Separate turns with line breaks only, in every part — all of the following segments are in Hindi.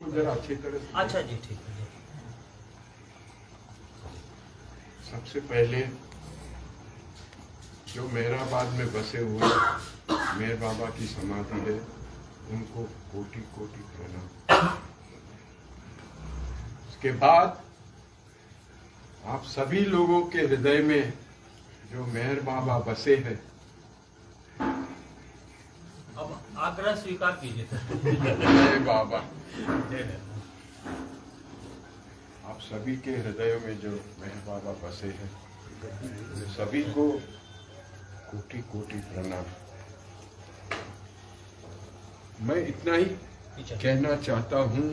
आपको जरा अच्छी तरह से।
अच्छा जी, ठीक है।
सबसे पहले जो मेहराबाद में बसे हुए मेहर बाबा की समाधि है, उनको कोटि कोटि प्रणाम। उसके बाद आप सभी लोगों के हृदय में जो मेहर बाबा बसे हैं,
अब आग्रह स्वीकार कीजिए।
जय बाबा। आप सभी के हृदयों में जो मेहर बाबा बसे हैं, सभी को कोटि कोटि प्रणाम। मैं इतना ही कहना चाहता हूं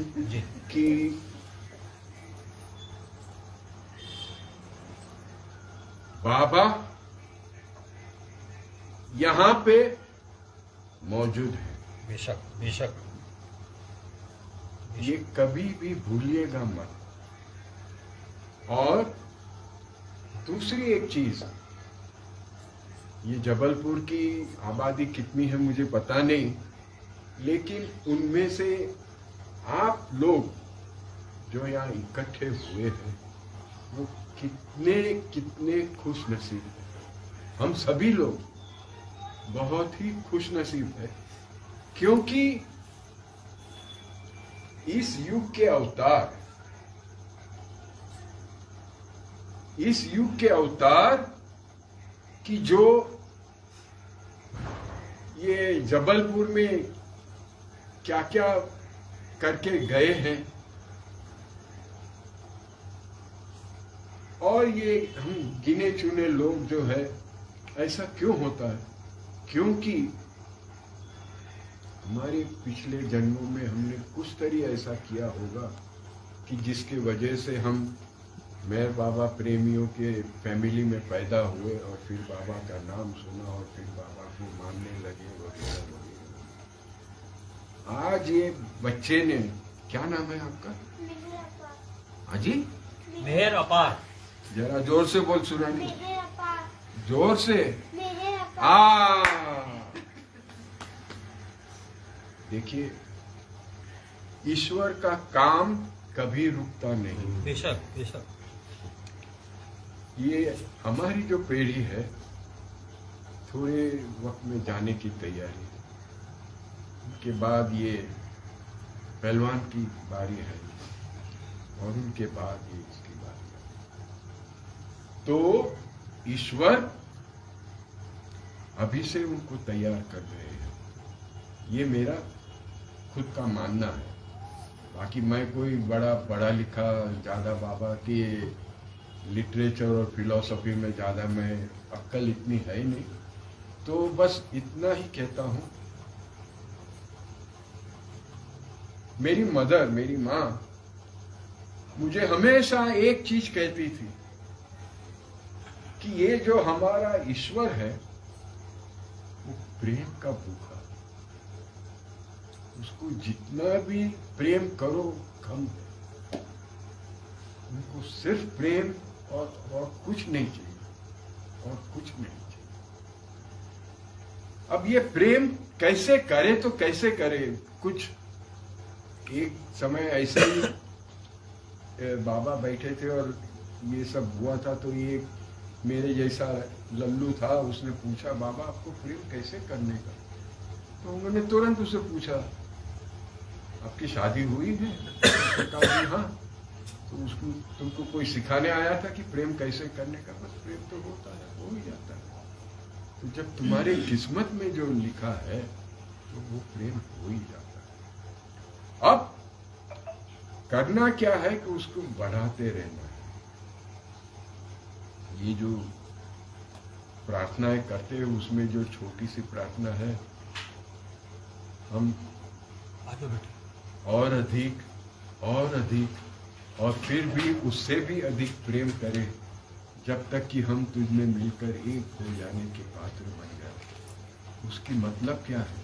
कि बाबा यहां पे मौजूद है।
बेशक बेशक।
ये कभी भी भूलिएगा मत। और दूसरी एक चीज, ये जबलपुर की आबादी कितनी है मुझे पता नहीं, लेकिन उनमें से आप लोग जो यहाँ इकट्ठे हुए हैं वो कितने कितने खुश नसीब हैं। हम सभी लोग बहुत ही खुश नसीब है, क्योंकि इस युग के अवतार, इस युग के अवतार की जो ये जबलपुर में क्या क्या करके गए हैं, और ये हम गिने चुने लोग जो है, ऐसा क्यों होता है? क्योंकि हमारे पिछले जन्मों में हमने कुछ तरी ऐसा किया होगा कि जिसके वजह से हम मेहर बाबा प्रेमियों के फैमिली में पैदा हुए और फिर बाबा का नाम सुना और फिर बाबा को मानने लगे वगैरह वगैरह। आज ये बच्चे ने, क्या नाम है आपका? हाँ जी,
मेहर अपार।
जरा जोर से बोल, सुनानी जोर से। देखिए, ईश्वर का काम कभी रुकता नहीं।
बेशक बेशक।
ये हमारी जो पीढ़ी है, थोड़े वक्त में जाने की तैयारी है। उनके बाद ये पहलवान की बारी है और उनके बाद ये इसकी बारी है। तो ईश्वर अभी से उनको तैयार कर रहे हैं, ये मेरा खुद का मानना है। बाकी मैं कोई बड़ा पढ़ा लिखा ज्यादा बाबा के लिटरेचर और फिलॉसफी में ज्यादा मैं अक्ल इतनी है ही नहीं, तो बस इतना ही कहता हूं। मेरी मदर, मेरी माँ मुझे हमेशा एक चीज कहती थी कि ये जो हमारा ईश्वर है वो प्रेम का भूखा, उसको जितना भी प्रेम करो कम है। उनको सिर्फ प्रेम और कुछ नहीं चाहिए, और कुछ नहीं चाहिए। अब ये प्रेम कैसे करे तो कैसे करे? कुछ एक समय ऐसे ही बाबा बैठे थे और ये सब हुआ था, तो ये मेरे जैसा लल्लू था, उसने पूछा बाबा आपको प्रेम कैसे करने का? तो उन्होंने तुरंत उससे पूछा आपकी शादी हुई है? कहा हाँ। तो उसको तुमको कोई सिखाने आया था कि प्रेम कैसे करने का? बस प्रेम तो होता है, हो ही जाता है। तो जब तुम्हारे किस्मत में जो लिखा है तो वो प्रेम हो ही जाता है। अब करना क्या है कि उसको बढ़ाते रहना है। ये जो प्रार्थनाएं करते हैं उसमें जो छोटी सी प्रार्थना है, हम और अधिक और अधिक और फिर भी उससे भी अधिक प्रेम करें, जब तक कि हम तुझ में मिलकर एक हो जाने के पात्र बन जाए। उसकी मतलब क्या है?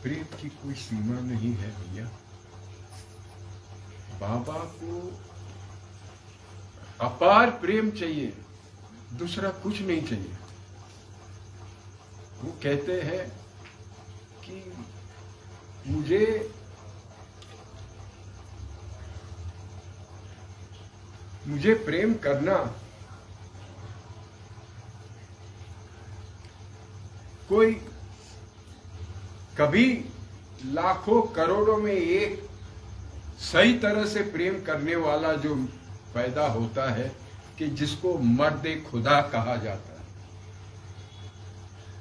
प्रेम की कोई सीमा नहीं है भैया। बाबा को अपार प्रेम चाहिए, दूसरा कुछ नहीं चाहिए। वो कहते हैं कि मुझे प्रेम करना कोई कभी लाखों करोड़ों में एक सही तरह से प्रेम करने वाला जो पैदा होता है कि जिसको मर्द खुदा कहा जाता है।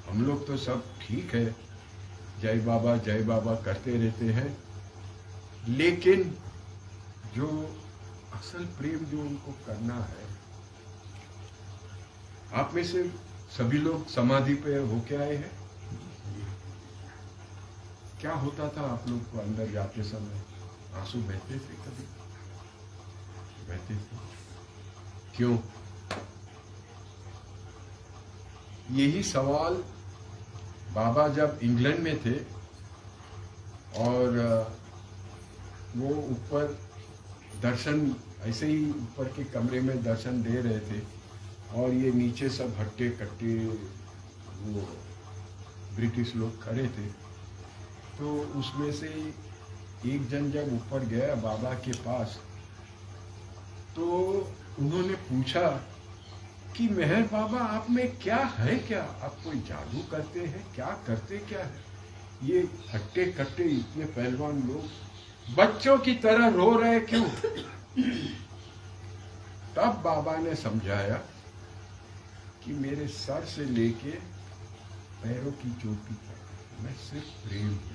हम लोग तो सब ठीक है, जय बाबा करते रहते हैं, लेकिन जो असल प्रेम जो उनको करना है। आप में से सभी लोग समाधि पे होके आए हैं। क्या होता था आप लोग को अंदर जाते समय? आंसू बहते थे? कभी बहते थे? क्यों? यही सवाल बाबा जब इंग्लैंड में थे और वो ऊपर दर्शन, ऐसे ही ऊपर के कमरे में दर्शन दे रहे थे और ये नीचे सब हट्टे कट्टे वो ब्रिटिश लोग खड़े थे। तो उसमें से एक जन जब ऊपर गया बाबा के पास, तो उन्होंने पूछा कि मेहर बाबा आप में क्या है, क्या आप कोई जादू करते हैं, क्या करते क्या है? ये हट्टे कट्टे इतने पहलवान लोग बच्चों की तरह रो रहे क्यों? तब बाबा ने समझाया कि मेरे सर से लेके पैरों की चोटी तक मैं सिर्फ प्रेम हूं।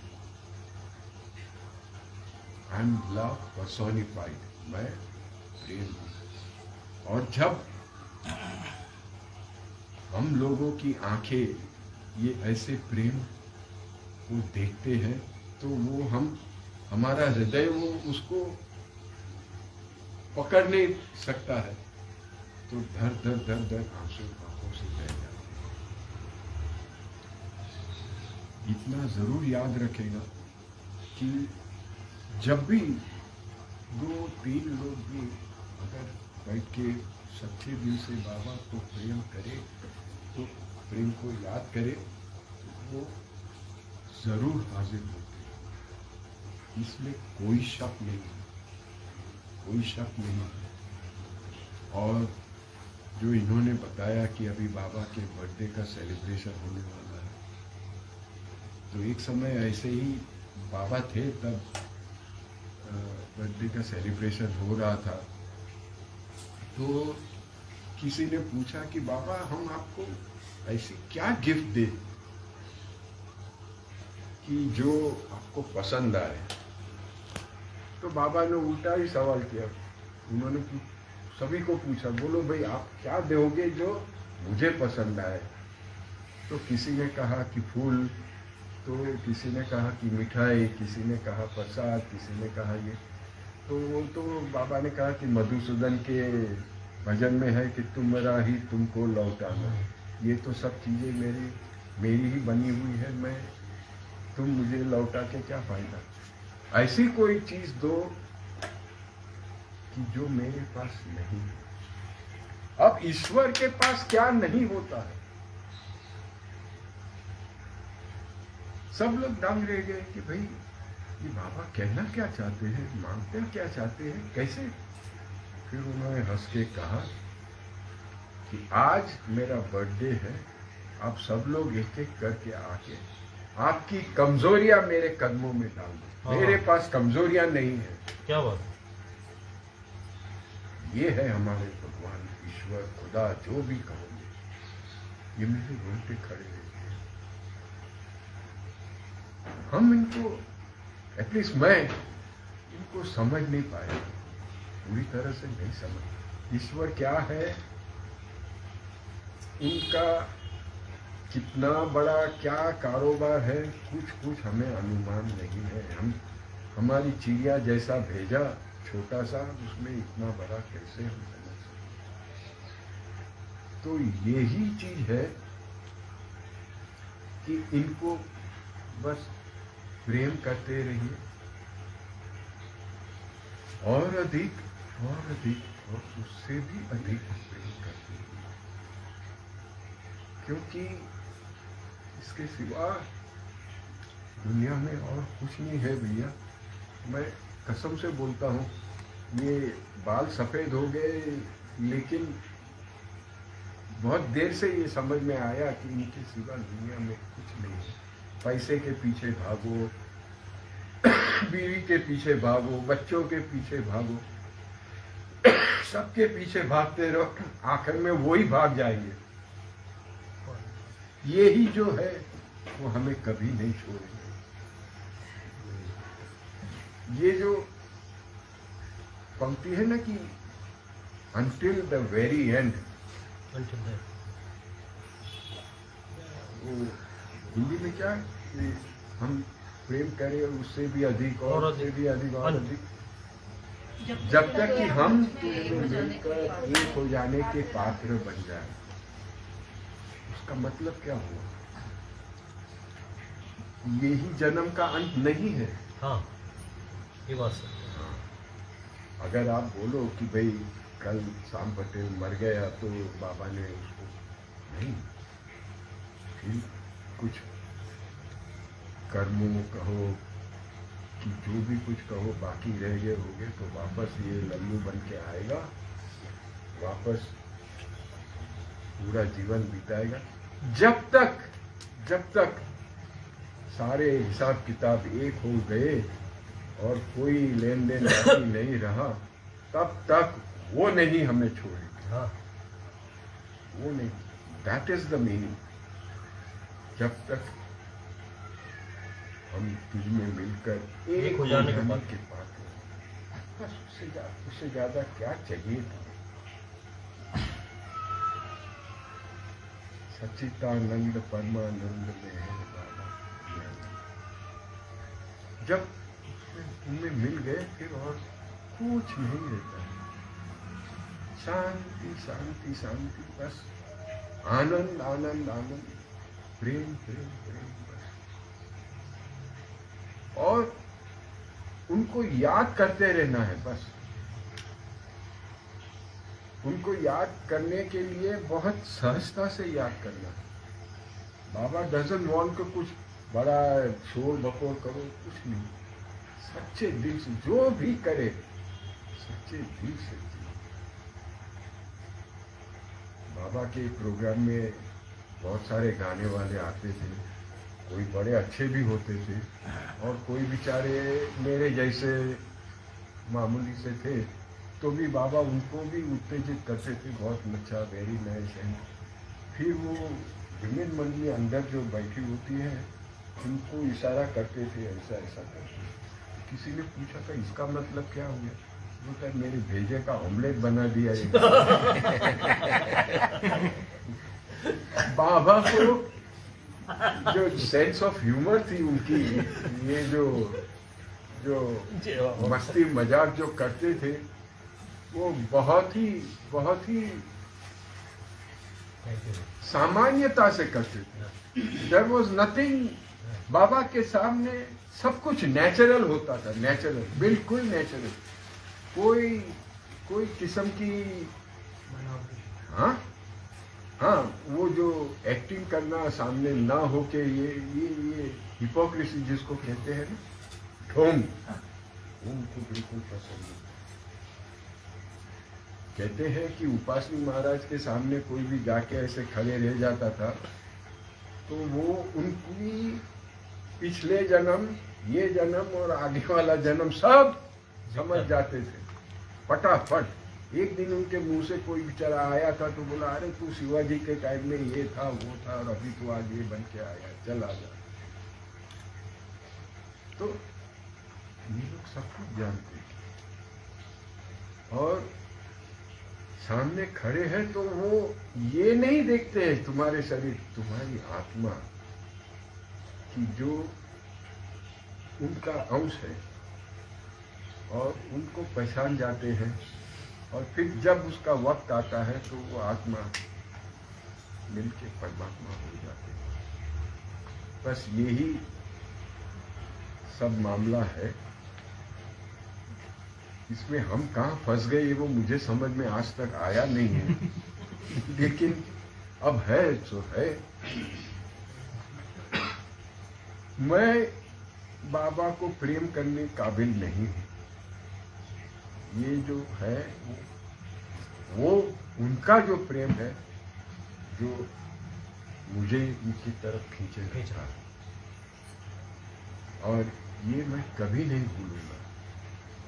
आई एम लव पर्सोनिफाइड, मैं प्रेम हूं। और जब हम लोगों की आंखें ये ऐसे प्रेम को देखते हैं तो वो हमारा हृदय वो उसको पकड़ नहीं सकता है, तो धर धर धर धर आंसू आंखों से बह जाते हैं। इतना जरूर याद रखेगा कि जब भी 2-3 लोग भी अगर बैठ के सच्चे दिल से बाबा को प्रेम करे, तो प्रेम को याद करे, तो वो जरूर हाजिर होते हैं। इसमें कोई शक नहीं है, कोई शक नहीं है। और जो इन्होंने बताया कि अभी बाबा के बर्थडे का सेलिब्रेशन होने वाला है, तो एक समय ऐसे ही बाबा थे, तब बर्थडे का सेलिब्रेशन हो रहा था। तो किसी ने पूछा कि बाबा हम आपको ऐसी क्या गिफ्ट दे कि जो आपको पसंद आए? तो बाबा ने उल्टा ही सवाल किया। उन्होंने सभी को पूछा, बोलो भाई आप क्या दोगे जो मुझे पसंद आए? तो किसी ने कहा कि फूल, तो किसी ने कहा कि मिठाई, किसी ने कहा प्रसाद, किसी ने कहा ये। तो बाबा ने कहा कि मधुसूदन के भजन में है कि तुम मेरा ही तुमको लौटाना। ये तो सब चीज़ें मेरी ही बनी हुई है, तुम मुझे लौटा के क्या फायदा? ऐसी कोई चीज़ दो कि जो मेरे पास नहीं है। अब ईश्वर के पास क्या नहीं होता है? सब लोग दंग रह गए कि भाई ये बाबा कहना क्या चाहते हैं, मांगते क्या चाहते हैं, कैसे? फिर उन्होंने हंस के कहा कि आज मेरा बर्थडे है, आप सब लोग एक एक करके आके आपकी कमजोरियां मेरे कदमों में डाल दो। मेरे पास कमजोरियां नहीं है।
क्या बात?
ये है हमारे भगवान, ईश्वर, खुदा, जो भी कहोगे, ये मेरे रोंगटे खड़े रहते हैं। हम इनको, एटलीस्ट मैं इनको समझ नहीं पाया, पूरी तरह से नहीं समझ। ईश्वर क्या है, उनका कितना बड़ा क्या कारोबार है, कुछ हमें अनुमान नहीं है। हमारी चिड़िया जैसा भेजा छोटा सा, उसमें इतना बड़ा कैसे हम समझ सकते? तो यही चीज है कि इनको बस प्रेम करते रहिए, और अधिक और अधिक और उससे भी अधिक प्रेम करते रहिए, क्योंकि इसके सिवा दुनिया में और कुछ नहीं है भैया। मैं कसम से बोलता हूँ, ये बाल सफ़ेद हो गए, लेकिन बहुत देर से ये समझ में आया कि इनके सिवा दुनिया में कुछ नहीं है। पैसे के पीछे भागो, बीवी के पीछे भागो, बच्चों के पीछे भागो, सबके पीछे भागते रहो, आखिर में वही भाग जाएंगे। ये ही जो है वो हमें कभी नहीं छोड़ेंगे। ये जो पंक्ति है ना कि until the very end, वो हिंदी में क्या है कि हम प्रेम करें और उससे भी अधिक और उससे भी अधिक और अधिक, जब तक कि हम मिलकर एक हो जाने के पात्र बन जाए। उसका मतलब क्या हुआ? यही जन्म का अंत नहीं है।
हाँ, ये बात सही।
अगर आप बोलो कि भाई कल शाम पटेल मर गया तो बाबा ने उसको नहीं, फिर कुछ कर्मों कहो कि जो भी कुछ कहो बाकी रह गए हो गए, तो वापस ये लल्लू बन के आएगा, वापस पूरा जीवन बिताएगा। जब तक सारे हिसाब किताब एक हो गए और कोई लेन देन बाकी नहीं रहा, तब तक वो नहीं हमें छोड़ेगा।
हाँ,
वो नहीं, दैट इज द मीनिंग। जब तक हम तुझ में मिलकर एक हो जाने के बाद बस उससे ज्यादा क्या चाहिए था। सच्चिदानंद परमानंद में है बाबा। जब तुमने मिल गए फिर और कुछ नहीं रहता है। शांति शांति शांति, बस आनंद आनंद आनंद, प्रेम प्रेम प्रेम, बस। और उनको याद करते रहना है बस। उनको याद करने के लिए बहुत सहजता से याद करना है। बाबा डजंट वांट को कुछ बड़ा शोर बकोर करो, कुछ नहीं। सच्चे दिल से जो भी करे, सच्चे दिल से। बाबा के प्रोग्राम में बहुत सारे गाने वाले आते थे, कोई बड़े अच्छे भी होते थे और कोई बेचारे मेरे जैसे मामूली से थे, तो भी बाबा उनको भी उत्तेजित करते थे, बहुत अच्छा, वेरी नाइस। एंड फिर वो विमेन मंडली अंदर जो बैठी होती है, उनको इशारा करते थे, ऐसा ऐसा करते थे। किसी ने पूछा था इसका मतलब क्या हुआ? वो तो मेरे भेजे का ऑमलेट बना दिया ये। बाबा को जो सेंस ऑफ ह्यूमर थी उनकी, ये जो मस्ती मजाक जो करते थे, वो बहुत ही सामान्यता से करते थे। There was nothing. बाबा के सामने सब कुछ नेचुरल होता था, नेचुरल, बिल्कुल नेचुरल। कोई किस्म की हाँ वो जो एक्टिंग करना सामने ना हो के ये हिपोक्रेसी जिसको कहते हैं ना, ढोंग, उनको बिल्कुल पसंद नहीं। कहते हैं कि उपासनी महाराज के सामने कोई भी जाके ऐसे खड़े रह जाता था तो वो उनकी पिछले जन्म, ये जन्म और आगे वाला जन्म सब समझ जाते थे फटाफट। एक दिन उनके मुंह से कोई बेचारा आया था तो बोला, अरे तू शिवाजी के टाइम में ये था वो था और अभी तो आज ये बन के आया, चल आ जा। तो ये लोग सब कुछ जानते हैं और सामने खड़े हैं तो वो ये नहीं देखते हैं तुम्हारे शरीर, तुम्हारी आत्मा की जो उनका अंश है, और उनको पहचान जाते हैं। और फिर जब उसका वक्त आता है तो वो आत्मा मिलके परमात्मा हो जाते हैं। बस यही सब मामला है। इसमें हम कहाँ फंस गए वो मुझे समझ में आज तक आया नहीं है। लेकिन अब है जो है। मैं बाबा को प्रेम करने काबिल नहीं हूँ। ये जो है वो उनका जो प्रेम है जो मुझे उनकी तरफ खींचेगा, और ये मैं कभी नहीं भूलूंगा,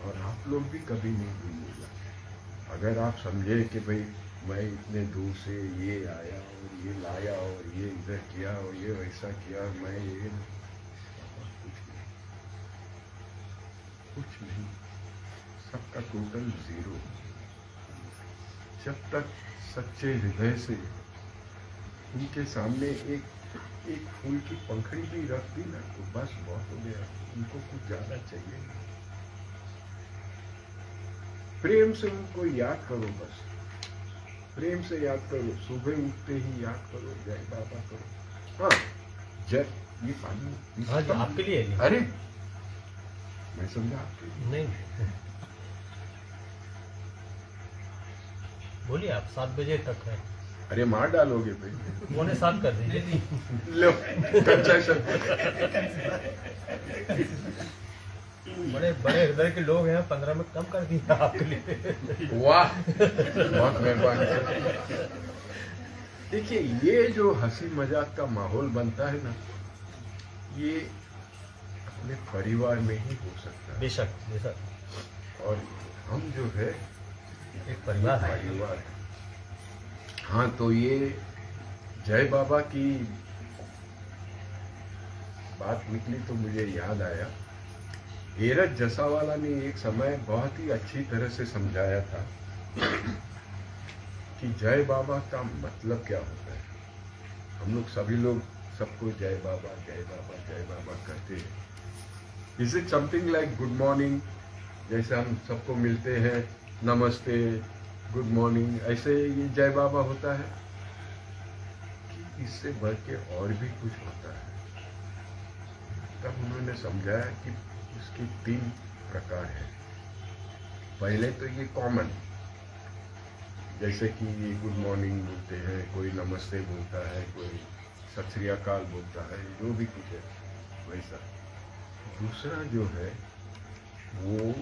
और आप लोग भी कभी नहीं भूलिएगा। अगर आप समझे कि भाई मैं इतने दूर से ये आया और ये लाया और ये इधर किया और ये वैसा किया, मैं ये कुछ नहीं, सबका टोटल जीरो। जब तक सच्चे हृदय से उनके सामने एक फूल की पंखड़ी भी रख दी ना तो बस बहुत हो गया, उनको कुछ ज्यादा चाहिए नहीं। प्रेम से उनको याद करो, बस प्रेम से याद करो, सुबह उठते ही याद करो, जय बाबा करो। हाँ, जय ये पानी।
हाँ जी, आपके लिए नहीं।
अरे मैं समझा आपके लिए
नहीं, बोलिए आप, 7 बजे तक है।
अरे मार डालोगे भाई।
6:45 कर दीजिए।
लो कंसेशन।
बड़े बड़े हृदय के लोग हैं, 15 में कम कर दिया आपके लिए।
वाह, बहुत मेहरबानी। देखिए ये जो हंसी मजाक का माहौल बनता है ना, ये अपने परिवार में ही हो सकता है।
बेशक बेशक।
और हम जो है
एक परिवार है।
परिवार है। हाँ, तो ये जय बाबा की बात निकली तो मुझे याद आया, एरज जसावाला ने एक समय बहुत ही अच्छी तरह से समझाया था कि जय बाबा का मतलब क्या होता है। हम लोग सभी लोग सबको जय बाबा जय बाबा जय बाबा कहते हैं। Is it something like good morning, जैसे हम सबको मिलते हैं नमस्ते गुड मॉर्निंग, ऐसे ये जय बाबा होता है कि इससे बढ़ के और भी कुछ होता है। तब उन्होंने समझाया कि उसके 3 प्रकार है। पहले तो ये कॉमन, जैसे कि ये गुड मॉर्निंग बोलते हैं, कोई नमस्ते बोलता है, कोई सत श्री अकाल बोलता है, जो भी कुछ है वैसा। दूसरा जो है वो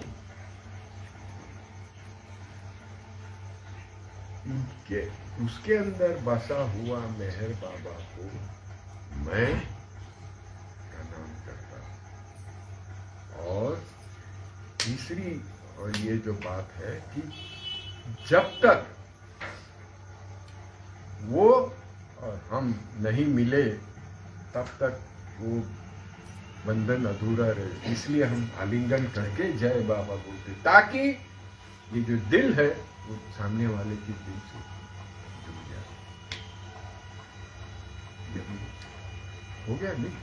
उसके अंदर बसा हुआ मेहर बाबा को मैं प्रणाम करता हूं। और तीसरी और ये जो बात है कि जब तक वो और हम नहीं मिले तब तक वो बंधन अधूरा रहे, इसलिए हम आलिंगन करके जय बाबा बोलते, ताकि ये जो दिल है वो सामने वाले के दिल से जुड़ जाए। हो गया नहीं?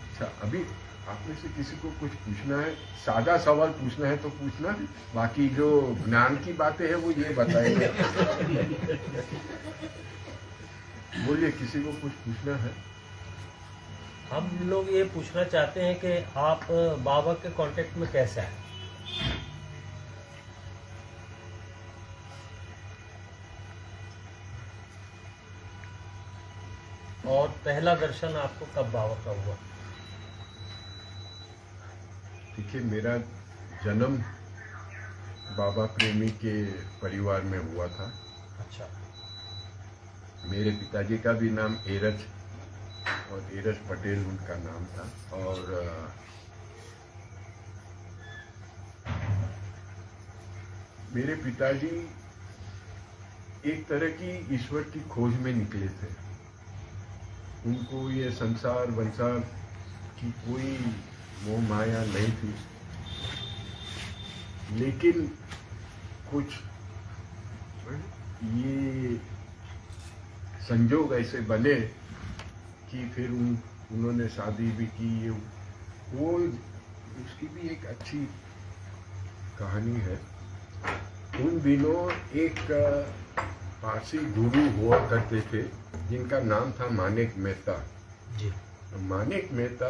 अच्छा, अभी आप में से किसी को कुछ पूछना है, सादा सवाल पूछना है तो पूछना, बाकी जो ज्ञान की बातें हैं वो ये बताएंगे। बोलिए, किसी को कुछ पूछना है?
हम लोग ये पूछना चाहते हैं कि आप बाबा के कांटेक्ट में कैसे आए? और पहला दर्शन आपको कब बाबा का हुआ?
देखिए, मेरा जन्म बाबा प्रेमी के परिवार में हुआ था।
अच्छा।
मेरे पिताजी का भी नाम एरज और एरज पटेल उनका नाम था। और मेरे पिताजी एक तरह की ईश्वर की खोज में निकले थे। उनको ये संसार वंसार की कोई मोह माया नहीं थी, लेकिन कुछ ये संजोग ऐसे बने कि फिर उन्होंने शादी भी की। वो उसकी भी एक अच्छी कहानी है। उन दिनों एक पारसी गुरु हुआ करते थे जिनका नाम था मानिक मेहता
जी।
मानिक मेहता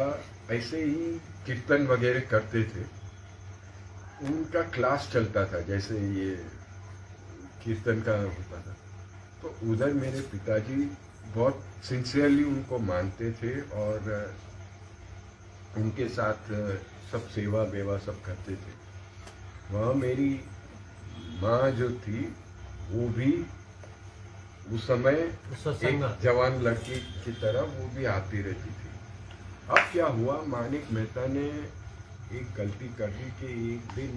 ऐसे ही कीर्तन वगैरह करते थे। उनका क्लास चलता था, जैसे ये कीर्तन का होता था। तो उधर मेरे पिताजी बहुत सिंसियरली उनको मानते थे और उनके साथ सब सेवा बेवा सब करते थे। वहाँ मेरी माँ जो थी वो भी उस समय एक जवान लड़की की तरह वो भी आती रहती थी। अब क्या हुआ, मानिक मेहता ने एक गलती कर दी कि एक दिन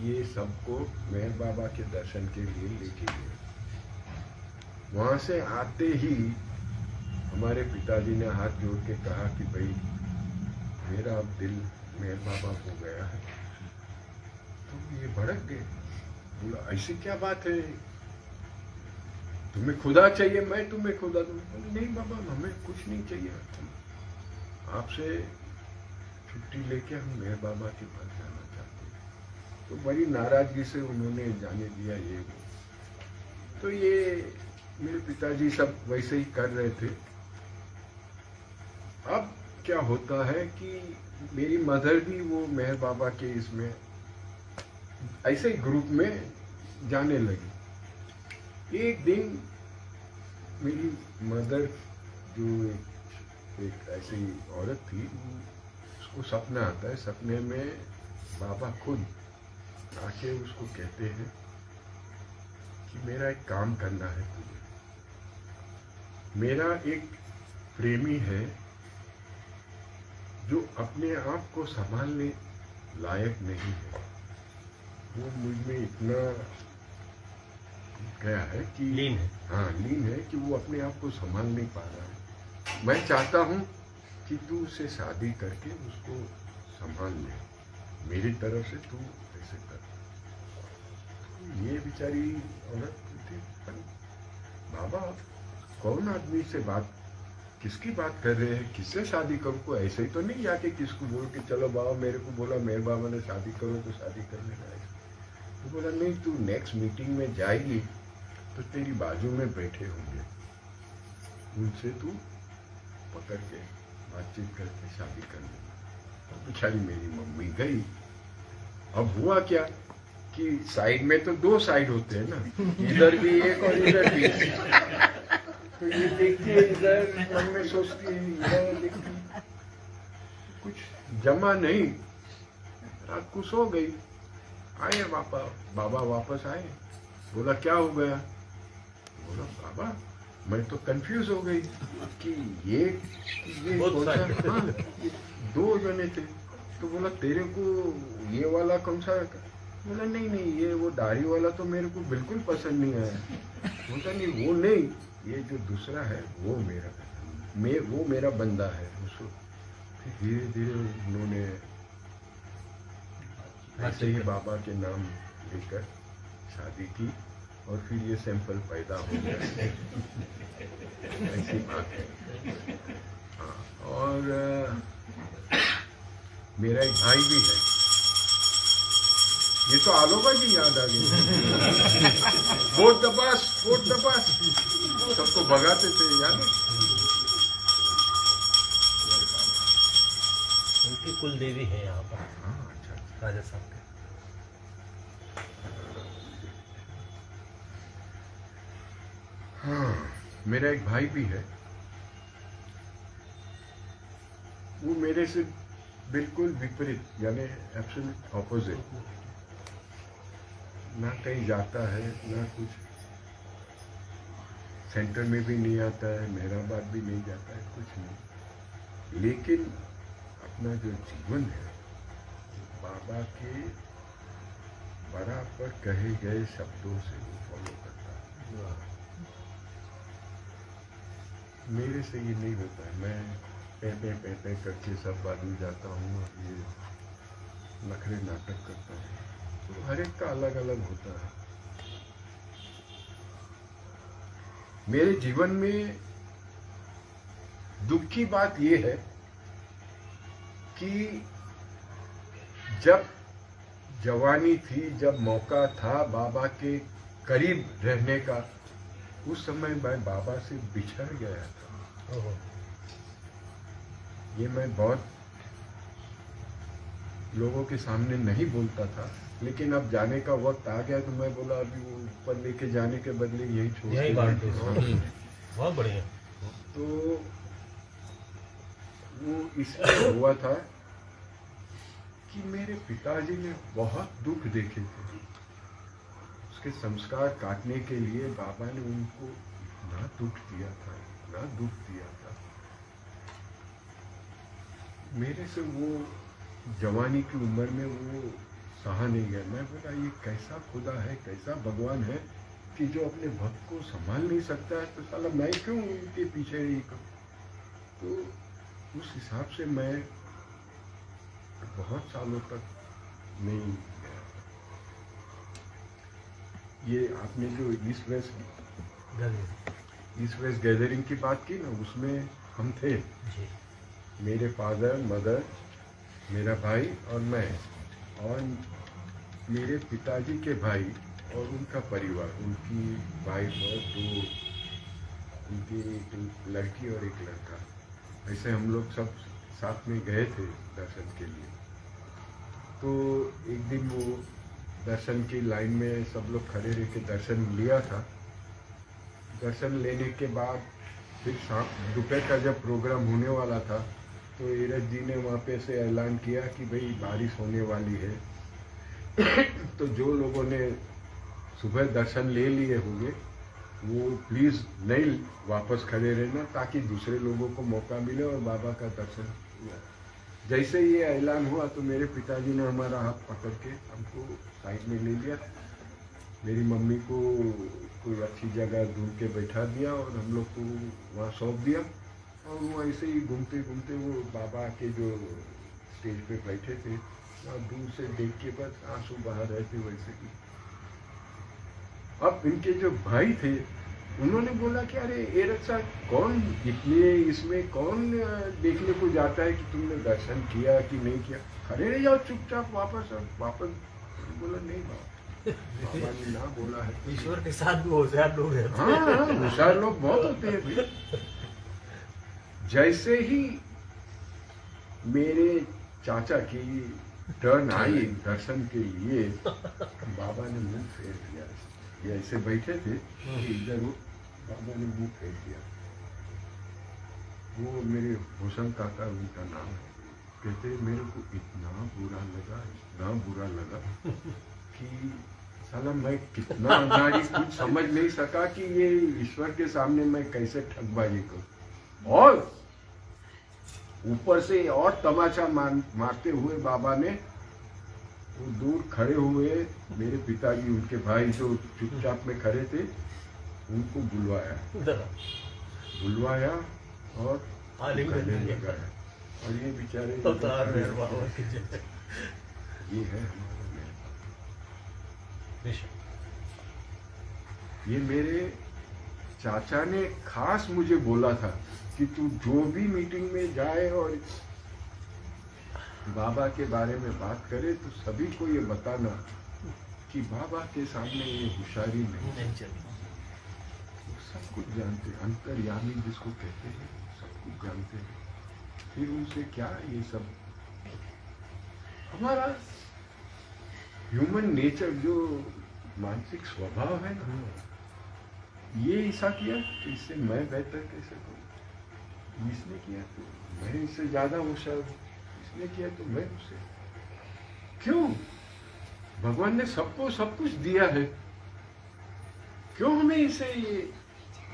ये सबको मेहर बाबा के दर्शन के लिए लेके गए। वहाँ से आते ही हमारे पिताजी ने हाथ जोड़ के कहा कि भाई मेरा अब दिल मेहर बाबा हो गया है। तो ये भड़क गए, बोला ऐसी क्या बात है, तुम्हें खुदा चाहिए, मैं तुम्हें खुदा दूं? नहीं बाबा, हमें कुछ नहीं चाहिए, आपसे छुट्टी लेके हम मेहर बाबा के पास जाना चाहते हैं। तो बड़ी नाराजगी से उन्होंने जाने दिया ये वो। तो ये मेरे पिताजी सब वैसे ही कर रहे थे। अब क्या होता है कि मेरी मदर भी वो मेहर बाबा के इसमें ऐसे ही ग्रुप में जाने लगी। एक दिन मेरी मदर जो एक ऐसी औरत थी, उसको सपना आता है, सपने में बाबा खुद आके उसको कहते हैं कि मेरा एक काम करना है तुझे। मेरा एक प्रेमी है जो अपने आप को संभालने लायक नहीं है, वो मुझ में इतना गया है कि
लीन है,
हाँ लीन है कि वो अपने आप को संभाल नहीं पा रहा है। मैं चाहता हूँ कि तू उससे शादी करके उसको संभाल ले, मेरी तरफ से तू ऐसे कर। तो ये बेचारी औरत थी, बाबा कौन आदमी से बात, किसकी बात कर रहे हैं, किससे शादी करूँ? को ऐसे ही तो नहीं जाके किसको बोल के चलो बाबा मेरे को बोला मेरे बाबा ने शादी करो तो शादी कर लेना है। तो बोला नहीं, तू नेक्स्ट मीटिंग में जाएगी तो तेरी बाजू में बैठे होंगे, उनसे तू पकड़ के बातचीत करके शादी कर लेना। तो बेचारी मेरी मम्मी गई। अब हुआ क्या कि साइड में तो दो साइड होते हैं ना, इधर भी एक और इधर भी। तो ये देखती है इधर, मन में सोचती है इधर देखती, कुछ जमा नहीं। रात को सो गई। आए बाबा वापस आए, बोला क्या हो गया? बोला बाबा मैं तो कंफ्यूज हो गई कि ये कौन सा, हाँ, दो जने थे। तो बोला तेरे को ये वाला कौन सा? बोला नहीं नहीं, ये वो दाढ़ी वाला तो मेरे को बिल्कुल पसंद नहीं आया। बोला नहीं वो नहीं, ये जो दूसरा है वो मेरा बंदा है। उसको धीरे धीरे उन्होंने ऐसे ही बाबा के नाम लेकर शादी की और फिर ये सैंपल पैदा हो गया। ऐसी बात है। हाँ, और मेरा एक भाई भी है। ये तो आलोबा जी याद आ गई। वोट द पास सबको भगाते थे, याद है?
उनकी कुल देवी है यहाँ पर।
हाँ, अच्छा।
राजा साहब के।
हाँ, मेरा एक भाई भी है। वो मेरे से बिल्कुल विपरीत, यानी एब्सोल्यूट ऑपोजिट। ना कहीं जाता है, ना कुछ, सेंटर में भी नहीं आता है, मेहराबाद भी नहीं जाता है, कुछ नहीं। लेकिन अपना जो जीवन है बाबा के बराबर कहे गए शब्दों से वो फॉलो करता है। मेरे से ये नहीं होता है। मैं पे करके सब बाजू जाता हूँ और ये नखरे नाटक करता हूँ। तो हर एक का अलग अलग होता है। मेरे जीवन में दुख की बात ये है कि जब जवानी थी, जब मौका था बाबा के करीब रहने का, उस समय मैं बाबा से बिछड़ गया था। ये मैं बहुत लोगों के सामने नहीं बोलता था, लेकिन अब जाने का वक्त आ गया तो मैं बोला अभी वो ऊपर लेके जाने के बदले यही छोड़
यही बात है। बहुत बढ़िया,
तो वो इसलिए हुआ था कि मेरे पिताजी ने बहुत दुख देखे थे। उसके संस्कार काटने के लिए बाबा ने उनको इतना दुख दिया था, इतना दुख दिया था। मेरे से वो जवानी की उम्र में वो सहा नहीं गया। मैं बोला ये कैसा खुदा है, कैसा भगवान है कि जो अपने भक्त को संभाल नहीं सकता है, तो साला मैं क्यों उनके पीछे ही करूं। तो उस हिसाब से मैं बहुत सालों तक नहीं गया। ये आपने जो ईस्ट वेस्ट गैदरिंग की बात की ना, उसमें हम थे
जी।
मेरे फादर, मदर, मेरा भाई और मैं, और मेरे पिताजी के भाई और उनका परिवार, उनकी वाइफ और दो, उनकी एक लड़की और एक लड़का। ऐसे हम लोग सब साथ में गए थे दर्शन के लिए। तो एक दिन वो दर्शन की लाइन में सब लोग खड़े रह के दर्शन लिया था। दर्शन लेने के बाद फिर शाम दोपहर का जब प्रोग्राम होने वाला था, तो एरज जी ने वहाँ पे से ऐलान किया कि भाई बारिश होने वाली है। तो जो लोगों ने सुबह दर्शन ले लिए होंगे वो प्लीज़ नहीं वापस खड़े रहना, ताकि दूसरे लोगों को मौका मिले और बाबा का दर्शन हुआ। जैसे ये ऐलान हुआ तो मेरे पिताजी ने हमारा हाथ पकड़ के हमको साइड में ले लिया। मेरी मम्मी को कोई अच्छी जगह ढूंढ के बैठा दिया और हम लोग को वहाँ सौंप दिया। और वो ऐसे ही घूमते घूमते वो बाबा के जो स्टेज पे बैठे थे वहाँ दूर से देख के बस आंसू बहा रहे थे वैसे ही। अब इनके जो भाई थे उन्होंने बोला कि अरे एरज साहब, कौन इतने इसमें कौन देखने को जाता है कि तुमने दर्शन किया कि नहीं किया, खड़े रह जाओ चुपचाप वापस। बोला नहीं बाबा ने ना बोला है।
ईश्वर के साथ भी होशियार लोग रहते हैं।
हाँ, होशियार लोग बहुत होते हैं भाई। जैसे ही मेरे चाचा की टर्न आई दर्शन के लिए, बाबा ने मुंह फेर दिया। ये ऐसे बैठे थे इधर, बाबा ने मुंह फेर दिया। वो मेरे हुसन काका उनका नाम है, कहते मेरे को इतना बुरा लगा कि साला मैं कितना गाड़ी कुछ समझ नहीं सका कि ये ईश्वर के सामने मैं कैसे ठगबाजी करूं। और ऊपर से और तमाचा मारते हुए बाबा ने वो दूर खड़े हुए मेरे पिताजी, उनके भाई जो चुपचाप में खड़े थे, उनको बुलवाया और गले लगाया। और ये बेचारे ये है ये मेरे चाचा ने खास मुझे बोला था कि तू जो भी मीटिंग में जाए और बाबा के बारे में बात करे तो सभी को ये बताना कि बाबा के सामने ये होशियारी नहीं चली। सब कुछ जानते, अंतर्यामी जिसको कहते हैं, सब कुछ जानते हैं। फिर उनसे क्या ये सब हमारा ह्यूमन नेचर, जो मानसिक स्वभाव है ना, ये ऐसा किया तो इससे मैं बेहतर कैसे करूं, इसने किया तो मैं इससे ज्यादा होशियार हूं, इसने किया तो मैं उससे क्यों। भगवान ने सबको सब कुछ दिया है, क्यों हमें इसे ये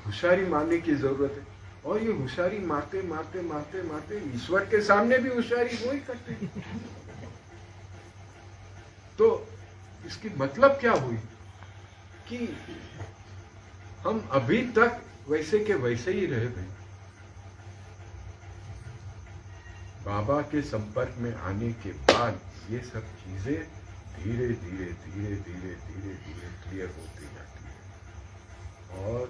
होशियारी मारने की जरूरत है। और ये होशियारी मारते मारते मारते मारते ईश्वर के सामने भी होशियारी वो ही करते हैं। तो इसकी मतलब क्या हुई कि हम अभी तक वैसे के वैसे ही रह गए। बाबा के संपर्क में आने के बाद ये सब चीजें धीरे धीरे धीरे धीरे धीरे धीरे क्लियर होती जाती है। और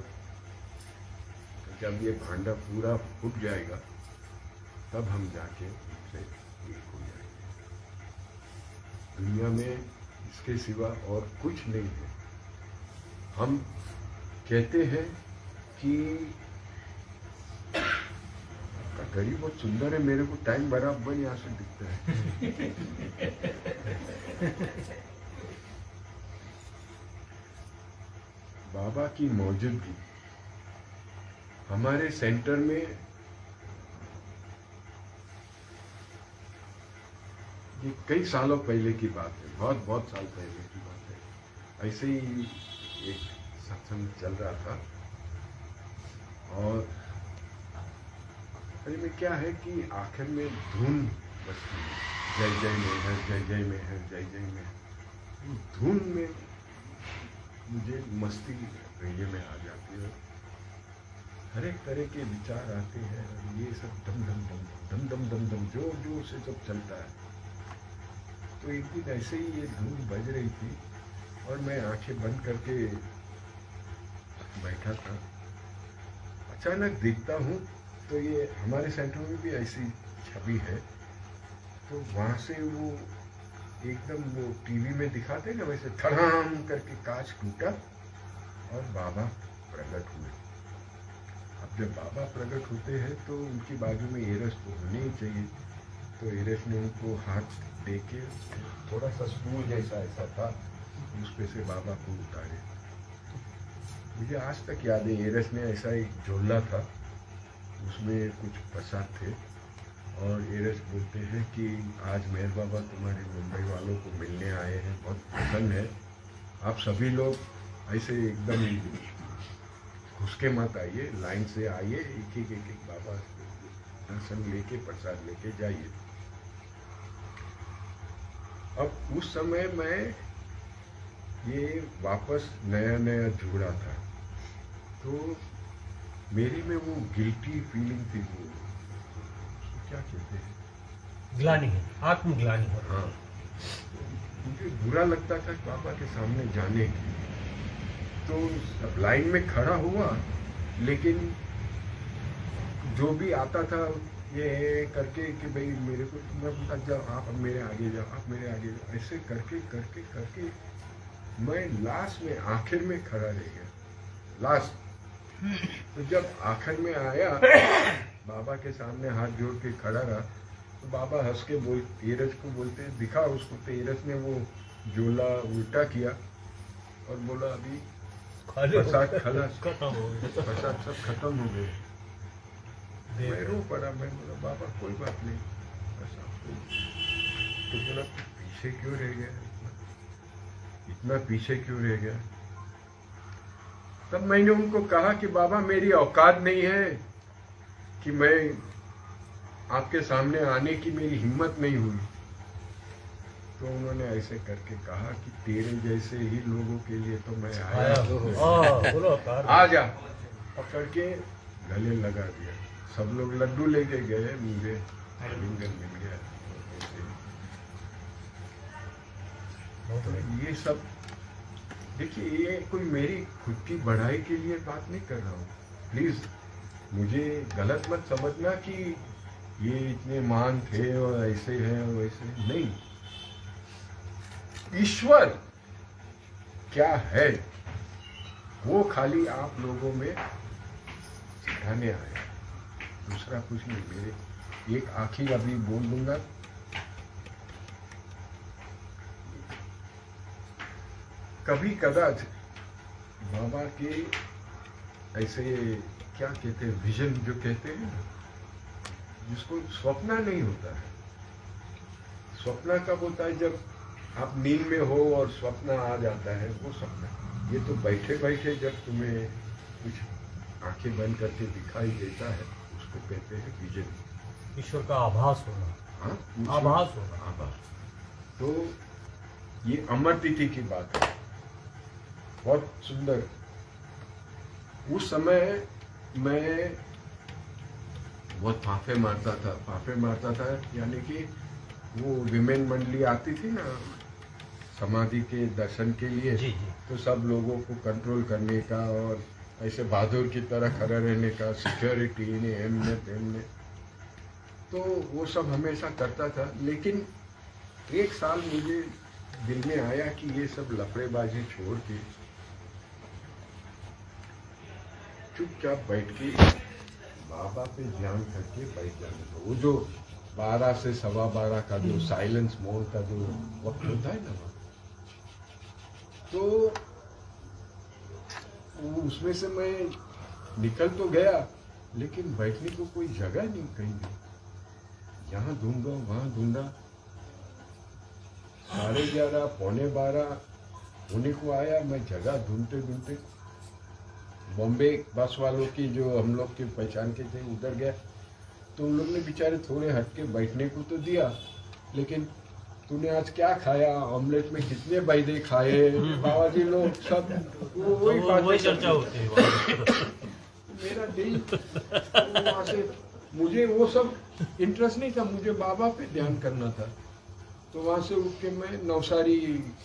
जब ये भांडा पूरा फूट जाएगा तब हम जाके उससे एक हो जाएंगे। दुनिया में इसके सिवा और कुछ नहीं है। हम कहते हैं कि घड़ी बहुत सुंदर है, मेरे को टाइम बराबर यहाँ से दिखता है। बाबा की मौजूदगी हमारे सेंटर में ये कई सालों पहले की बात है, बहुत बहुत साल पहले की बात है। ऐसे ही एक सत्संग चल रहा था और में क्या है कि आखिर में धुन बजती है, जय जय में है, जय जय में है, जय जय में है। धुन में मुझे मस्ती रैये में आ जाती है, हर एक तरह के विचार आते हैं, ये सब दम दम दम दम दम दम दम जोर जोर से सब चलता है। तो एक दिन ऐसे ही ये धुन बज रही थी और मैं आंखें बंद करके बैठा था। अचानक देखता हूँ तो ये हमारे सेंटर में भी ऐसी छवि है, तो वहाँ से वो एकदम वो टीवी में दिखाते ना वैसे धड़ाम करके कांच टूटा और बाबा प्रकट हुए। अब जब बाबा प्रकट होते हैं तो उनकी बाजू में एरस तो होनी ही चाहिए, तो एरस ने उनको हाथ दे के थोड़ा सा स्टूल जैसा ऐसा था, उस पे से बाबा को उतारे। मुझे आज तक याद है, एरस ने ऐसा एक झोला था, उसमें कुछ प्रसाद थे और एरस बोलते हैं कि आज मेहर बाबा तुम्हारे मुंबई वालों को मिलने आए हैं, बहुत प्रसन्न है, आप सभी लोग ऐसे एकदम घुस के मत आइए, लाइन से आइए, एक एक बाबा दर्शन लेके प्रसाद लेके जाइए। अब उस समय मैं ये वापस नया नया जुड़ा था, तो मेरी में वो गिल्टी फीलिंग थी, वो क्या कहते हैं,
ग्लानि है, आत्मग्लानि है।
हाँ, मुझे बुरा लगता था बाबा के सामने जाने की। तो सब लाइन में खड़ा हुआ, लेकिन जो भी आता था ये करके कि भाई मेरे को, मैं बोलता जाओ आप मेरे आगे जाओ, आप मेरे आगे जाओ, ऐसे करके करके करके मैं लास्ट में आखिर में खड़ा रह गया, लास्ट। तो जब आखिर में आया, बाबा के सामने हाथ जोड़ के खड़ा रहा, तो बाबा हंस के एरज को बोलते हैं दिखा उसको, तो एरज ने वो झोला उल्टा किया और बोला अभी प्रसाद खलास, प्रसाद सब खत्म हो गए। मैं रो पड़ा, मैं बोला बाबा कोई बात नहीं, ऐसा तो बोला पीछे क्यों रह गया, इतना पीछे क्यों रह गया। तब मैंने उनको कहा कि बाबा मेरी औकात नहीं है कि मैं आपके सामने आने की मेरी हिम्मत नहीं हुई। तो उन्होंने ऐसे करके कहा कि तेरे जैसे ही लोगों के लिए तो मैं आया हूँ, आ जा। पकड़ के गले लगा दिया, सब लोग लड्डू लेके गए, मुझे लिंगन मिल गया। तो ये सब देखिए, ये कोई मेरी खुद की बढ़ाई के लिए बात नहीं कर रहा हूँ, प्लीज मुझे गलत मत समझना कि ये इतने महान थे और ऐसे हैं और वैसे नहीं। ईश्वर क्या है वो खाली आप लोगों में सिखाने आया, दूसरा कुछ नहीं। मेरे एक आखिर अभी बोल दूंगा, कभी कदाच बाबा के ऐसे क्या कहते हैं, विजन जो कहते हैं ना, जिसको स्वप्न नहीं होता है। स्वप्न कब होता है, जब आप नींद में हो और स्वप्न आ जाता है, वो स्वप्न। ये तो बैठे बैठे जब तुम्हें कुछ आंखें बंद करके दिखाई देता है, उसको कहते हैं विजन,
ईश्वर का आभास होना।
हाँ,
आभास होना,
आभास। तो ये अमर तिथि की बात है, बहुत सुंदर। उस समय मैं बहुत फाफे मारता था, यानी कि वो विमेन मंडली आती थी ना समाधि के दर्शन के लिए,
जी जी।
तो सब लोगों को कंट्रोल करने का और ऐसे बहादुर की तरह खड़ा रहने का, सिक्योरिटी ने हमने, तो वो सब हमेशा करता था। लेकिन एक साल मुझे दिल में आया कि ये सब लफड़ेबाजी छोड़ के चुपचाप बैठ के बाबा पे ध्यान करके बैठ जाने को। वो जो 12 से 12:15 का जो साइलेंस मोड का जो वक्त होता है ना, तो उसमें से मैं निकल तो गया, लेकिन बैठने को कोई जगह नहीं कहीं भी। यहाँ ढूंढा वहाँ ढूंढा, 11:30 11:45 होने को आया। मैं जगह ढूंढते ढूंढते बॉम्बे बस वालों की जो हम लोग के पहचान के थे उधर गया, तो उन लोग ने बेचारे थोड़े हटके बैठने को तो दिया, लेकिन तूने आज क्या खाया, ऑमलेट में कितने बैदे खाए, बाबा जी लोग सब वही
चर्चा होती है।
मेरा दिल वहाँ से, मुझे वो सब इंटरेस्ट नहीं था, मुझे बाबा पे ध्यान करना था। तो वहाँ से उठ के मैं नवसारी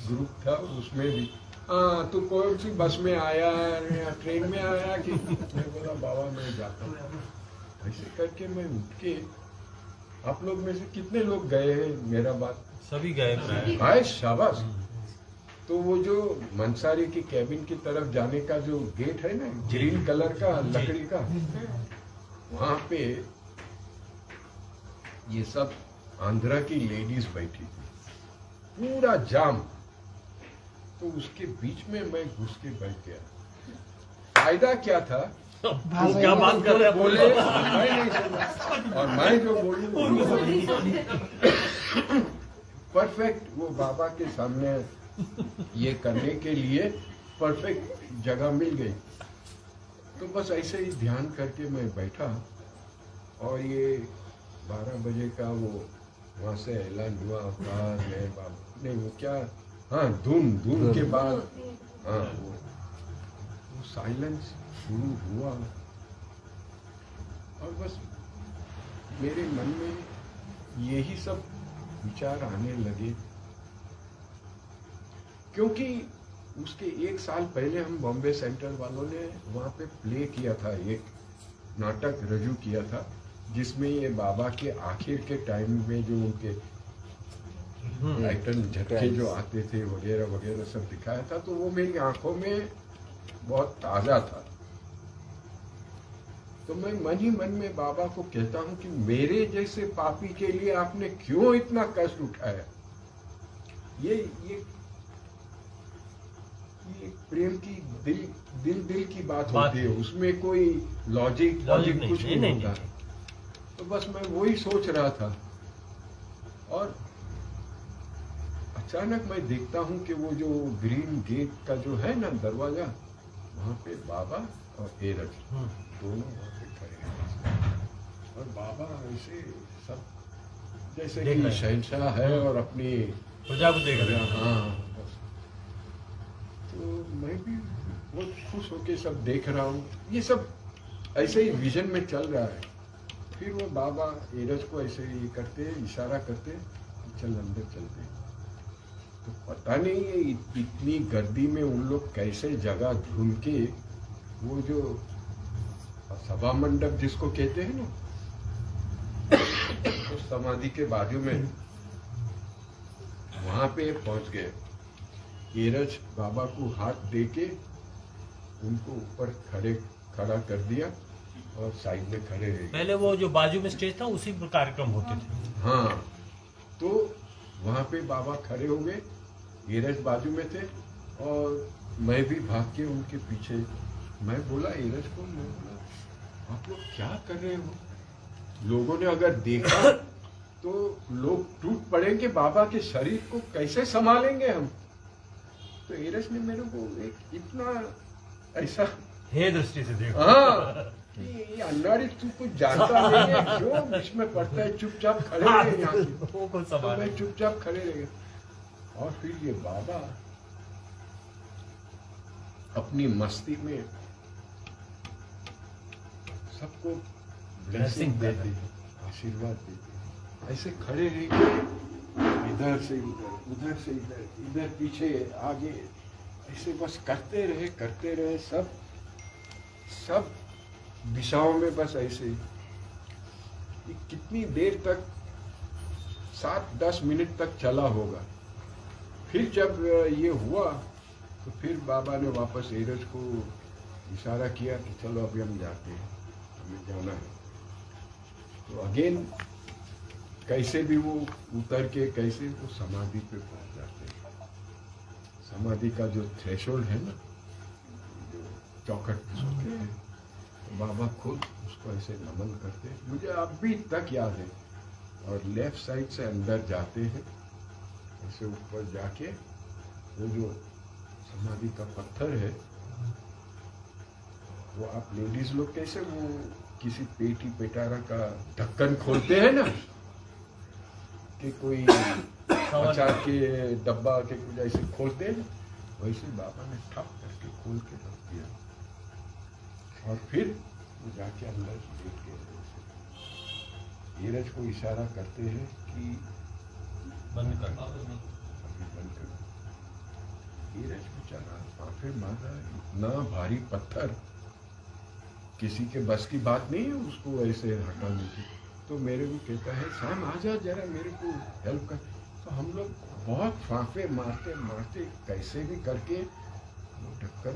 ग्रुप था उसमें भी, हाँ तू कौन सी बस में आया या ट्रेन में आया कि, मैं बोला बाबा मैं जाता हूँ। ऐसे करके मैं उठ के, आप लोग में से कितने लोग गए हैं मेरा बात?
सभी गए
भाई शाबाश। तो वो जो मंसारी की कैबिन की तरफ जाने का जो गेट है ना, ग्रीन कलर का लकड़ी का, वहां पे ये सब आंध्रा की लेडीज बैठी थी, पूरा जाम। तो उसके बीच में मैं घुस के बैठ गया। फायदा क्या था,
क्या बात कर रहे हैं?
बोले मैं नहीं सुना, और मैं जो बोलूं परफेक्ट, वो बाबा के सामने ये करने के लिए परफेक्ट जगह मिल गई। तो बस ऐसे ही ध्यान करके मैं बैठा, और ये 12 बजे का वो वहाँ से ऐलान हुआ, अवतार है बाबा, नहीं वो क्या, हाँ धुन के बाद, हाँ वो साइलेंस शुरू हुआ, और बस मेरे मन में यही सब विचार आने लगे। क्योंकि उसके 1 साल पहले हम बॉम्बे सेंट्रल वालों ने वहाँ पे प्ले किया था, एक नाटक रजू किया था, जिसमें ये बाबा के आखिर के टाइम में जो उनके लाइटन झटके जो आते थे वगैरह वगैरह सब दिखाया था। तो वो मेरी आंखों में बहुत ताजा था। तो मैं मन ही मन में बाबा को कहता हूँ कि मेरे जैसे पापी के लिए आपने क्यों इतना कष्ट उठाया। ये प्रेम की दिल की बात होती है, उसमें कोई लॉजिक कुछ नहीं होता। तो बस मैं वही सोच रहा था, और अचानक मैं देखता हूँ कि वो जो ग्रीन गेट का जो है ना दरवाजा, वहां पे बाबा और एरज दोनों वहां पे खड़े हैं, और बाबा ऐसे सब जैसे कि शहंशाह है और अपनी
प्रजा को देख रहे हैं।
हाँ, तो मैं भी बहुत खुश होके सब देख रहा हूँ। ये सब ऐसे ही विजन में चल रहा है। फिर वो बाबा एरज को ऐसे ही करते, इशारा करते, चल अंदर चलते। तो पता नहीं ये इतनी गर्दी में उन लोग कैसे जगह ढूंढ के, वो जो सभा मंडप जिसको कहते हैं ना, तो समाधि के बाजू में वहां पे पहुंच गए। एरज बाबा को हाथ देके उनको ऊपर खड़ा कर दिया और साइड में खड़े रहे।
पहले वो जो बाजू में स्टेज था उसी पर कार्यक्रम होते थे।
हाँ, तो वहां पे बाबा खड़े हो गए, एरज बाजू में थे, और मैं भी भाग के उनके पीछे। मैं बोला एरज को, मैं बोला आप लोग क्या कर रहे हो? लोगों ने अगर देखा तो लोग टूट पड़ेंगे, बाबा के शरीर को कैसे संभालेंगे हम? तो एरज ने मेरे को एक इतना ऐसा
हे दृष्टि से देखो,
हाँ, ये अन्नाड़ी तू कुछ जानता नहीं है, क्यों इसमें पड़ता है, चुपचाप खड़े रहे यहाँ की। तो मैं चुपचाप खड़े रह गए। और फिर ये बाबा अपनी मस्ती में सबको ब्लेसिंग देते, आशीर्वाद देते, ऐसे खड़े रह, इधर से उधर, उधर से इधर, इधर पीछे आगे, ऐसे बस करते रहे सब दिशाओं में, बस ऐसे ही। कितनी देर तक, 7-10 मिनट तक चला होगा। फिर जब ये हुआ तो फिर बाबा ने वापस एरज को इशारा किया कि चलो अभी हम जाते हैं, हमें जाना है। तो अगेन कैसे भी वो उतर के कैसे वो समाधि पे पहुंच जाते हैं। समाधि का जो थ्रेशोल्ड है ना, जो चौखट जिसको कहते हैं, बाबा खुद उसको ऐसे नमन करते, मुझे अभी तक याद है। और लेफ्ट साइड से अंदर जाते हैं, ऐसे ऊपर जाके वो जो समाधि का पत्थर है, वो आप लेडीज लोग कैसे वो किसी पेटी पेटारा का ढक्कन खोलते हैं ना, कि कोई अचार के डब्बा के कुछ ऐसे खोलते हैं, वैसे बाबा ने ठप करके खोल के रख दिया। और फिर वो जाके अंदर लेट गए। नीरज को इशारा करते हैं कि
बंद कर।
अभी बंद कर। नीरज बेचारा आंखें मार रहा है, इतना भारी पत्थर, किसी के बस की बात नहीं है उसको ऐसे हटाने की। तो मेरे को कहता है, शाम आ जा जरा, मेरे को हेल्प कर। तो हम लोग बहुत फांफे मारते मारते कैसे भी करके वो ढक्कन,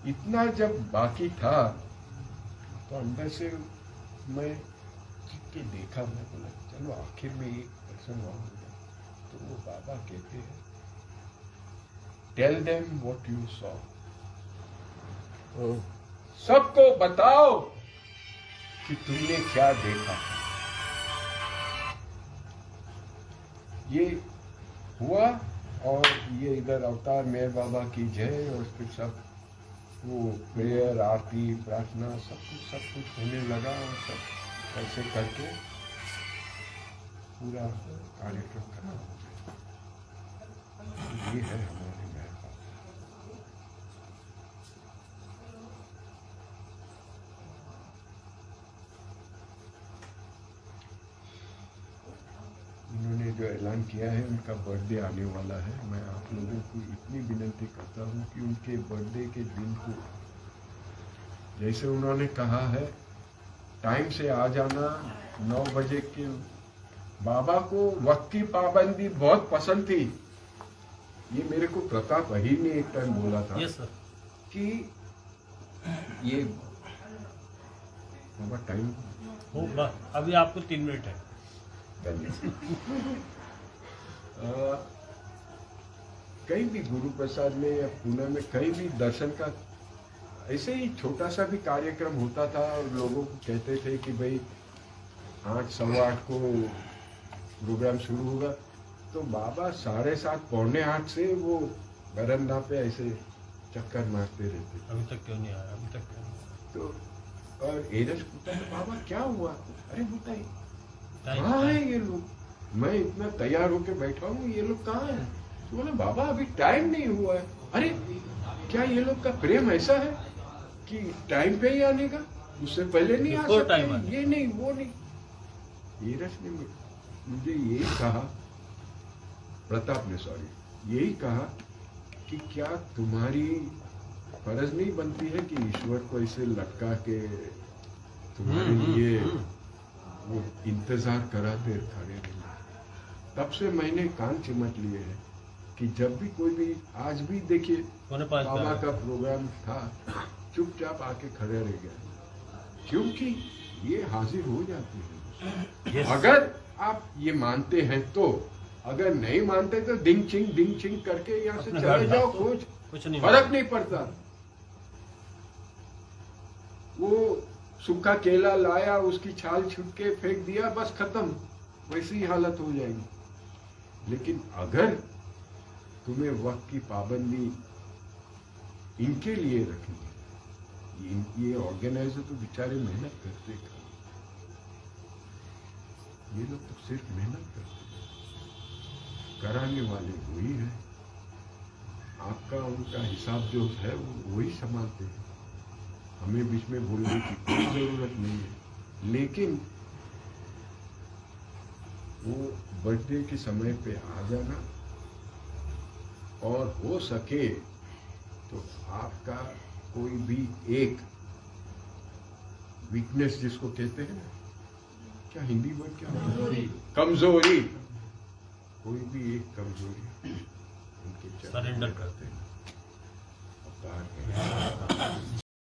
इतना जब बाकी था तो अंदर से मैं के देखा, मैं बोला चलो आखिर में एक पर्सन वहां हो गया। तो वो बाबा कहते हैं, tell them what you saw, सबको बताओ कि तुमने क्या देखा। ये हुआ और ये इधर अवतार मेहर बाबा की जय, और फिर सब वो प्रेयर आरती प्रार्थना सब कुछ होने लगा, और सब ऐसे करके पूरा कार्यक्रम खत्म हो गया। ये है हमारे मेहर बाबा। उन्होंने जो ऐलान किया है, उनका बर्थडे आने वाला है। मैं आप लोगों को इतनी विनती करता हूँ कि उनके बर्थडे के दिन को, जैसे उन्होंने कहा है, टाइम से आ जाना 9 बजे के। बाबा को वक्त की पाबंदी बहुत पसंद थी। ये मेरे को प्रताप अहीर ने एक टाइम बोला था।
Yes sir.
कि ये बाबा टाइम
होगा, अभी आपको 3 मिनट है।
कहीं भी गुरु प्रसाद में या पुणे में कहीं भी दर्शन का ऐसे ही छोटा सा भी कार्यक्रम होता था, और लोगों को कहते थे कि भाई 8 सवा 8 को प्रोग्राम शुरू होगा, तो बाबा 7:30 पौने 8 से वो बरंडा पे ऐसे चक्कर मारते रहते।
अभी तक क्यों नहीं आया? अभी तक क्यों नहीं आया?
तो और एरज पूछता है, बाबा क्या हुआ? अरे बताइए कहाँ है ये लोग? मैं इतना तैयार होके बैठा हूँ, ये लोग कहाँ है? तो बोले बाबा अभी टाइम नहीं हुआ है। अरे क्या ये लोग का प्रेम ऐसा है कि टाइम पे ही आने का, उससे पहले नहीं आ सकते? ये नहीं वो नहीं। एरज ने मुझे यही कहा, प्रताप ने सॉरी यही कहा कि क्या तुम्हारी फर्ज नहीं बनती है कि ईश्वर को ऐसे लटका के तुम्हारे लिए वो इंतजार कराते खड़े रहे। तब से मैंने कान चिमट लिए हैं कि जब भी कोई भी, आज भी देखिए बाबा का प्रोग्राम था, चुपचाप आके खड़े रह गए, क्योंकि ये हाजिर हो जाते हैं। अगर आप ये मानते हैं तो, अगर नहीं मानते तो डिंग चिंग करके यहाँ से चले जाओ, कुछ नहीं, फर्क नहीं पड़ता। वो सूखा केला लाया, उसकी छाल छुट के फेंक दिया, बस खत्म, वैसी ही हालत हो जाएगी। लेकिन अगर तुम्हें वक्त की पाबंदी इनके लिए रखनी, ये ऑर्गेनाइजर तो बेचारे मेहनत करते हैं, ये लोग तो सिर्फ मेहनत करते हैं, कराने वाले वही है। आपका उनका हिसाब जो है वो वही संभालते हैं, हमें बीच में बोलने की कोई जरूरत नहीं है। लेकिन वो बर्थडे के समय पे आ जाना, और हो सके तो आपका कोई भी एक वीकनेस जिसको कहते हैं ना, क्या हिंदी वर्ड क्या होता है? कमजोरी, कोई भी एक कमजोरी उनके
सरेंडर करते हैं।